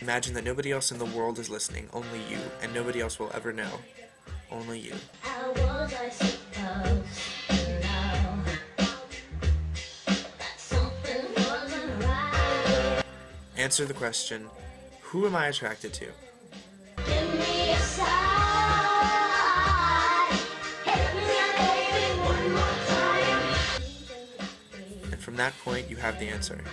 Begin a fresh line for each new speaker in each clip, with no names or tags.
Imagine that nobody else in the world is listening, only you, and nobody else will ever know. Only you.
How was I supposed to know that something wasn't right?
Answer the question, who am I attracted to?
Give me a sign. Hit me, baby, one more time.
And from that point, you have the answer.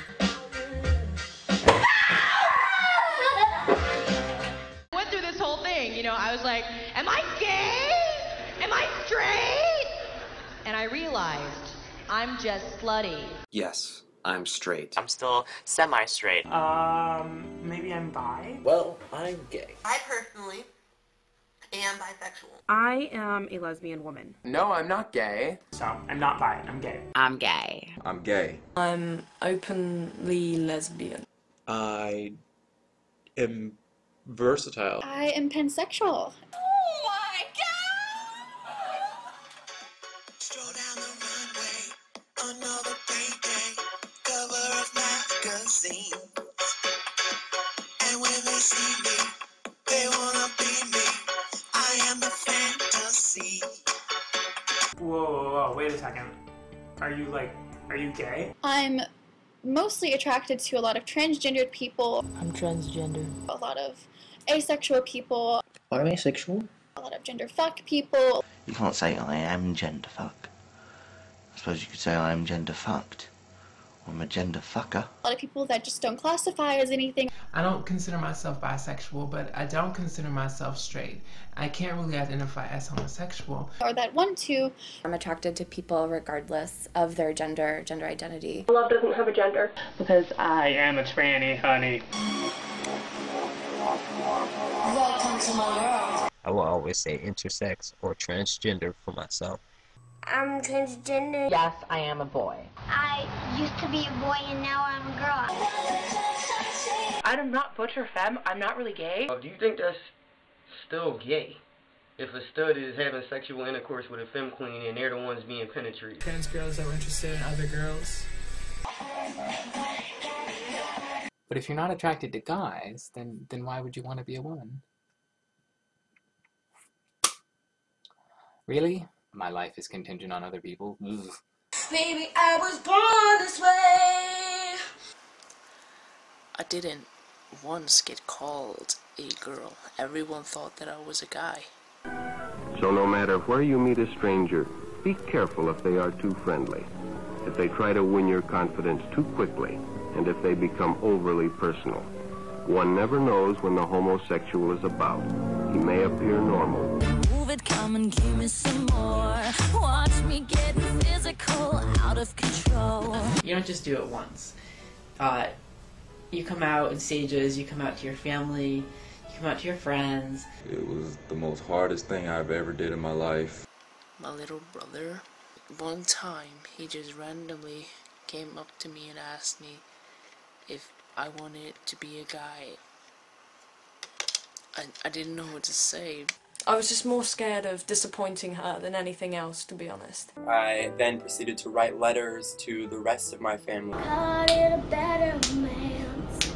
I went through this whole thing, you know, I was like, am I gay? Am I straight? And I realized I'm just slutty.
Yes, I'm straight.
I'm still semi-straight.
Maybe I'm bi?
Well, I'm gay.
I personally am bisexual.
I am a lesbian woman.
No, I'm not gay. So, I'm not bi, I'm gay.
I'm gay.
I'm gay.
I'm openly lesbian.
I am versatile.
I am pansexual.
Oh my God!
Stroll down the runway, another payday, cover of magazines. And when they see me, they wanna be me. I am the fantasy.
Whoa, wait a second. Are you gay?
I'm mostly attracted to a lot of transgendered people,
I'm transgender.
a lot of asexual people,
I'm asexual.
a lot of gender fuck people.
You can't say I am gender fuck. I suppose you could say I am gender fucked. I'm a gender fucker.
A lot of people that just don't classify as anything.
I don't consider myself bisexual, but I don't consider myself straight. I can't really identify as homosexual.
Or that want to.
I'm attracted to people regardless of their gender identity.
Love doesn't have a gender.
Because I am a tranny, honey.
Welcome to my world.
I will always say intersex or transgender for myself.
I'm transgender.
Yes, I am a boy.
I used to be a boy and now I'm a girl.
I'm not butch or femme. I'm not really gay.
Do you think that's still gay? If a stud is having sexual intercourse with a femme queen and they're the ones being penetrated.
Trans girls are interested in other girls. But if you're not attracted to guys, then why would you want to be a woman? Really? My life is contingent on other people? Ugh.
Maybe I was born this way.
I didn't once get called a girl. Everyone thought that I was a guy.
So no matter where you meet a stranger, be careful if they are too friendly, if they try to win your confidence too quickly, and if they become overly personal. One never knows when the homosexual is about. He may appear normal.
Move it, come and give me some more. Watch me getting physical, out of control.
You don't just do it once. You come out in stages, you come out to your family, you come out to your friends.
It was the most hardest thing I've ever did in my life.
My little brother, one time he just randomly came up to me and asked me if I wanted to be a guy. I didn't know what to say.
I was just more scared of disappointing her than anything else, to be honest.
I then proceeded to write letters to the rest of my family.
Caught in a better man's.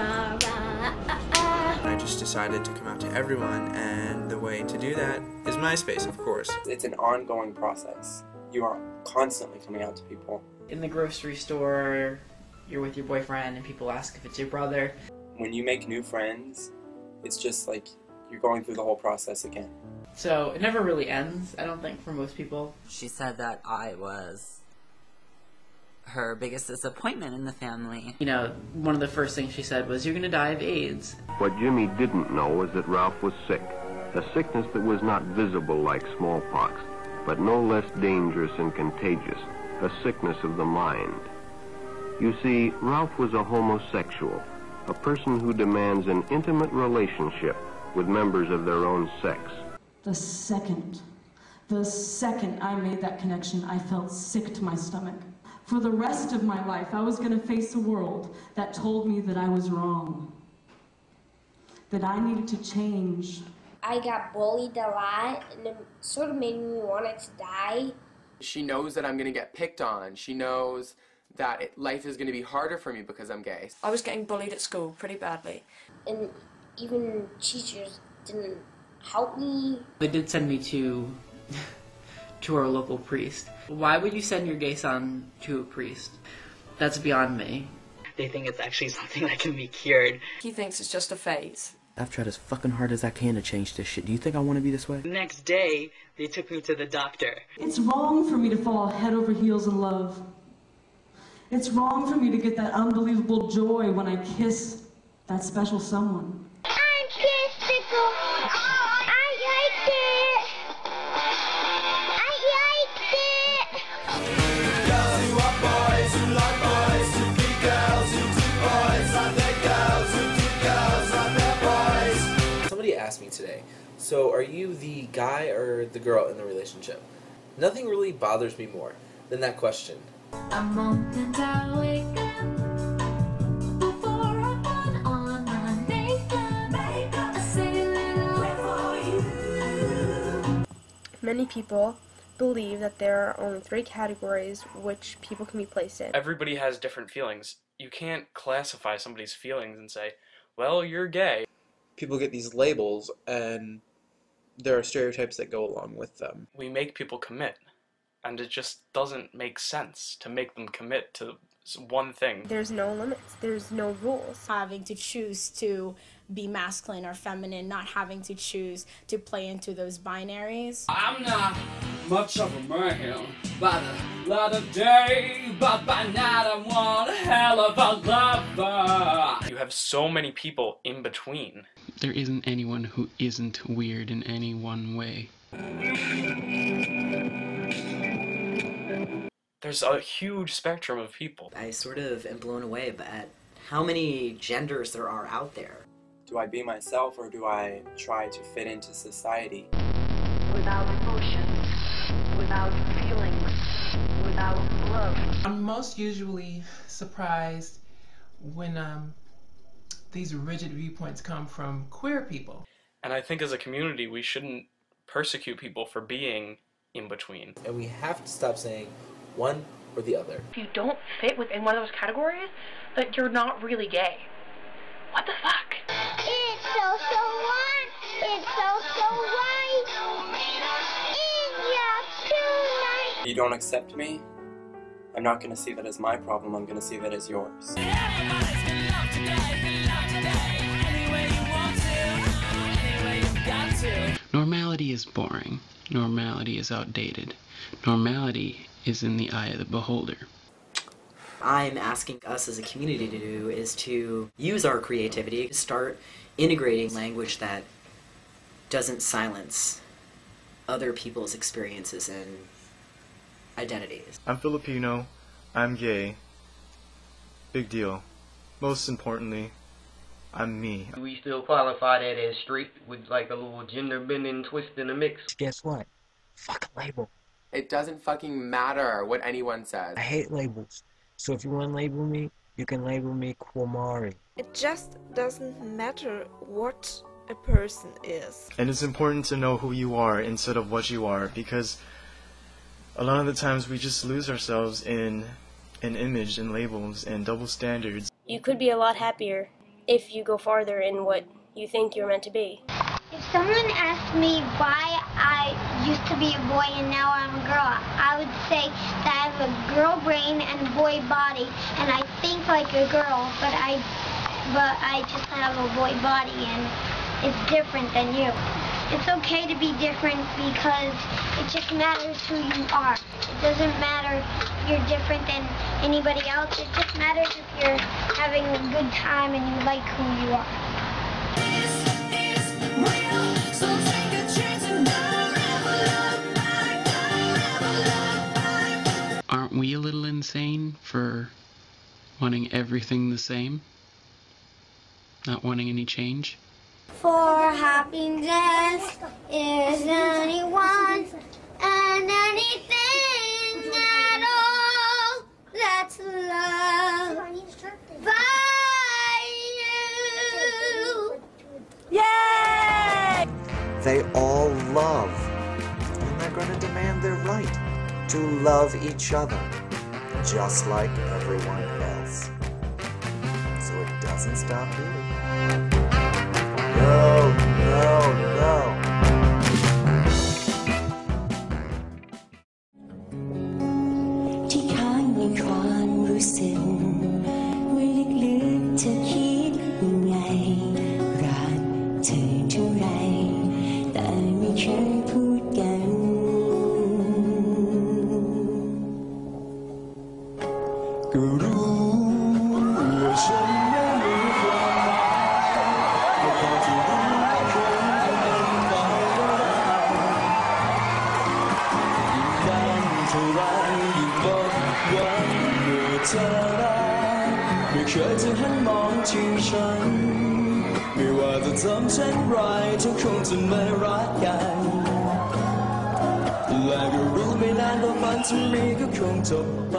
I just decided to come out to everyone, and the way to do that is MySpace, of course.
It's an ongoing process. You are constantly coming out to people.
In the grocery store, you're with your boyfriend and people ask if it's your brother.
When you make new friends, it's just like you're going through the whole process again.
So it never really ends, I don't think, for most people.
She said that I was her biggest disappointment in the family.
You know, one of the first things she said was, "You're gonna die of AIDS."
What Jimmy didn't know was that Ralph was sick, a sickness that was not visible like smallpox, but no less dangerous and contagious, a sickness of the mind. You see, Ralph was a homosexual, a person who demands an intimate relationship with members of their own sex.
The second I made that connection, I felt sick to my stomach. For the rest of my life, I was going to face a world that told me that I was wrong, that I needed to change.
I got bullied a lot, and it sort of made me want to die.
She knows that I'm going to get picked on. She knows
that life is going to be harder for me because I'm gay.
I was getting bullied at school pretty badly.
And even teachers didn't help me.
They did send me to our local priest. Why would you send your gay son to a priest? That's beyond me. They think it's actually something that can be cured.
He thinks it's just a phase.
I've tried as fucking hard as I can to change this shit. Do you think I want to be this way?
The next day, they took me to the doctor.
It's wrong for me to fall head over heels in love. It's wrong for me to get that unbelievable joy when I kiss that special someone.
I'm physical. I like it. I like it. Girls who are boys, who like boys, who keep girls, who keep boys, and they're girls, who keep girls, and they're boys.
Somebody asked me today, so are you the guy or the girl in the relationship? Nothing really bothers me more than that question.
A moment I wake up before I put on my makeup. I say a little for you.
Many people believe that there are only 3 categories which people can be placed in.
Everybody has different feelings. You can't classify somebody's feelings and say, well, you're gay.
People get these labels, and there are stereotypes that go along with them.
We make people commit, and it just doesn't make sense to make them commit to one thing.
There's no limits. There's no rules.
Having to choose to be masculine or feminine, not having to choose to play into those binaries.
I'm not much of a man by the light of day, but by night I'm one hell of a lover.
You have so many people in between.
There isn't anyone who isn't weird in any one way.
There's a huge spectrum of people.
I sort of am blown away at how many genders there are out there.
Do I be myself, or do I try to fit into society?
Without emotions, without feelings, without love.
I'm most usually surprised when these rigid viewpoints come from queer people.
And I think as a community we shouldn't persecute people for being in between.
And we have to stop saying one or the other.
If you don't fit within one of those categories, that you're not really gay. What the fuck?
It's so one. It's so right. It's just tonight.
If you don't accept me, I'm not going to see that as my problem, I'm going to see that as yours.
Normality is boring. Normality is outdated. Normality is in the eye of the beholder.
I'm asking us as a community to do is to use our creativity to start integrating language that doesn't silence other people's experiences and identities.
I'm Filipino. I'm gay. Big deal. Most importantly, I'm me.
We still qualify that as straight with like a little gender bending twist in the mix.
Guess what? Fuck a label.
It doesn't fucking matter what anyone says.
I hate labels. So if you want to label me, you can label me Kwamari.
It just doesn't matter what a person is.
And it's important to know who you are instead of what you are, because a lot of the times we just lose ourselves in an image and labels and double standards.
You could be a lot happier if you go farther in what you think you're meant to be.
If someone asked me why I used to be a boy and now I'm a girl, I would say that I have a girl brain and a boy body, and I think like a girl, but I just have a boy body, and it's different than you. It's okay to be different because it just matters who you are. It doesn't matter if you're different than anybody else. It just matters if you're having a good time and you like who you are.
Aren't we a little insane for wanting everything the same? Not wanting any change?
For happiness is anyone and anything at all that's loved by you.
Yay!
They all love, and they're going to demand their right to love each other.
just like everyone else. So it doesn't stop here. No, no, no.
ที่ค้างในความรู้สึกว่าลึกๆเธอคิดยังไงรักเธอเท่าไรแต่ไม่เคยพูดกันก็รู้ว่าฉันไม่มีความหมายแต่พอที่รู้ว่าคนจะเป็นไปก็ได้ยิ่งนานเท่าไรยิ่งหมดหวังเมื่อเธอรักไม่เคยจะหันมองที่ฉันไม่ว่าจะทำเช่นไรเธอคงจะไม่รักกันและก็รู้ไม่นานว่าฝันที่มีก็คงจบไป